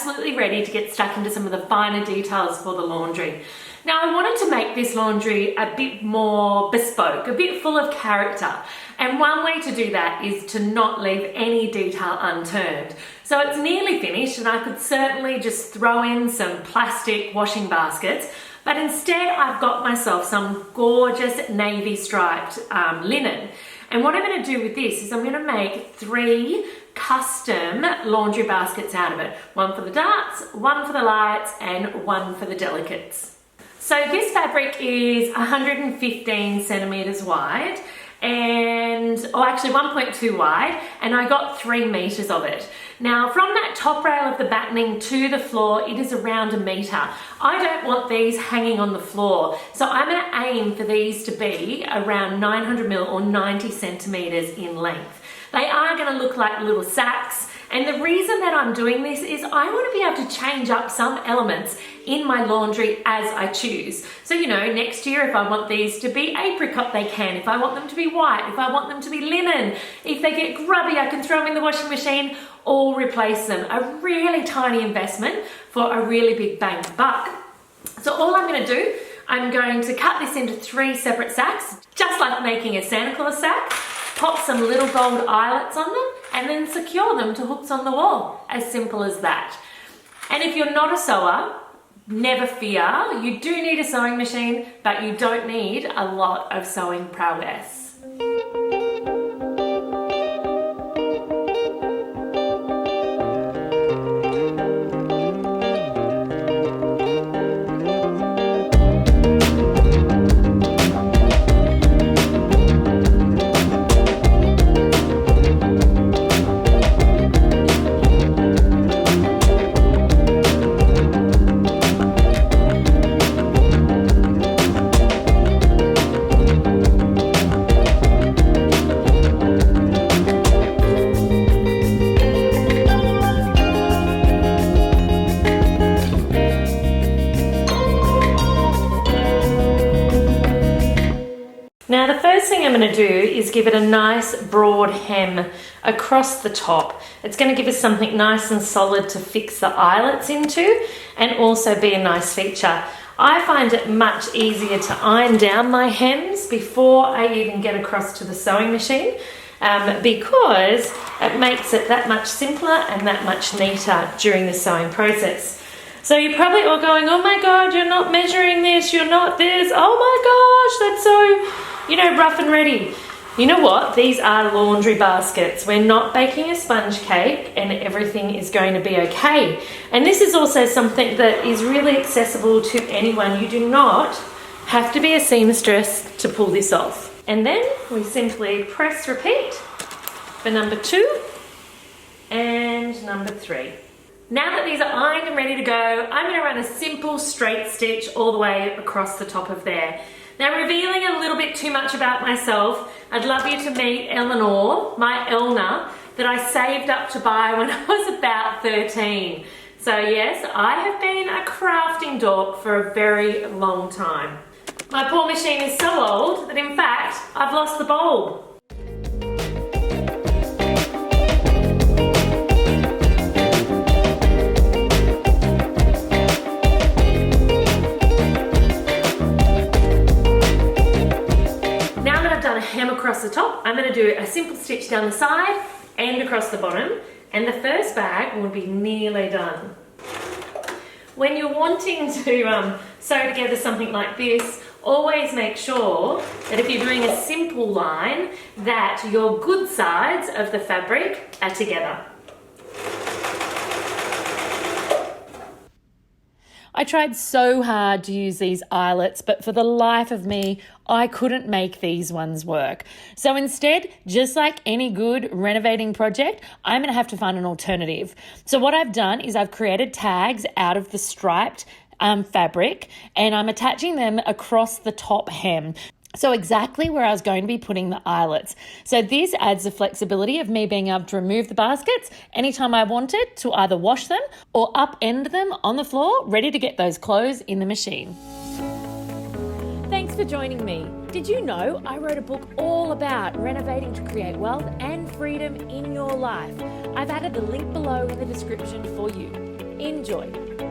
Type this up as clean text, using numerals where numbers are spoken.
absolutely ready to get stuck into some of the finer details for the laundry. Now, I wanted to make this laundry a bit more bespoke, a bit full of character. And one way to do that is to not leave any detail unturned. So it's nearly finished, and I could certainly just throw in some plastic washing baskets, but instead I've got myself some gorgeous navy striped linen. And what I'm going to do with this is I'm going to make 3 custom laundry baskets out of it. One for the darks, one for the lights, and one for the delicates. So this fabric is 115 centimeters wide, actually 1.2 wide, and I got 3 meters of it. Now, from that top rail of the battening to the floor, it is around 1 meter. I don't want these hanging on the floor, so I'm going to aim for these to be around 900 mil or 90 centimeters in length. They are going to look like little sacks, and the reason that I'm doing this is I want to be able to change up some elements in my laundry as I choose. So, you know, next year if I want these to be apricot, they can. If I want them to be white, if I want them to be linen, if they get grubby, I can throw them in the washing machine or replace them. A really tiny investment for a really big bang for buck. So all I'm going to do, I'm going to cut this into 3 separate sacks, just like making a Santa Claus sack. Pop some little gold eyelets on them and then secure them to hooks on the wall. As simple as that. And if you're not a sewer, never fear. You do need a sewing machine, but you don't need a lot of sewing prowess. Now the first thing I'm going to do is give it a nice broad hem across the top. It's going to give us something nice and solid to fix the eyelets into and also be a nice feature. I find it much easier to iron down my hems before I even get across to the sewing machine because it makes it that much simpler and that much neater during the sewing process. So you're probably all going, oh my God, you're not measuring this, you're not this, oh my gosh, that's so, rough and ready. You know what? These are laundry baskets. We're not baking a sponge cake and everything is going to be okay. And this is also something that is really accessible to anyone. You do not have to be a seamstress to pull this off. And then we simply press repeat for number 2 and number 3. Now that these are ironed and ready to go, I'm going to run a simple straight stitch all the way across the top of there. Now, revealing a little bit too much about myself, I'd love you to meet Eleanor, my Elna, that I saved up to buy when I was about 13. So yes, I have been a crafting dork for a very long time. My poor machine is so old that in fact, I've lost the bulb. Hem across the top, I'm going to do a simple stitch down the side and across the bottom, and the first bag will be nearly done. When you're wanting to sew together something like this, always make sure that if you're doing a simple line that your good sides of the fabric are together. I tried so hard to use these eyelets, but for the life of me, I couldn't make these ones work. So instead, just like any good renovating project, I'm going to have to find an alternative. So what I've done is I've created tags out of the striped fabric, and I'm attaching them across the top hem. So exactly where I was going to be putting the eyelets. So this adds the flexibility of me being able to remove the baskets anytime I wanted to either wash them or upend them on the floor, ready to get those clothes in the machine. Thanks for joining me. Did you know I wrote a book all about renovating to create wealth and freedom in your life? I've added the link below in the description for you. Enjoy.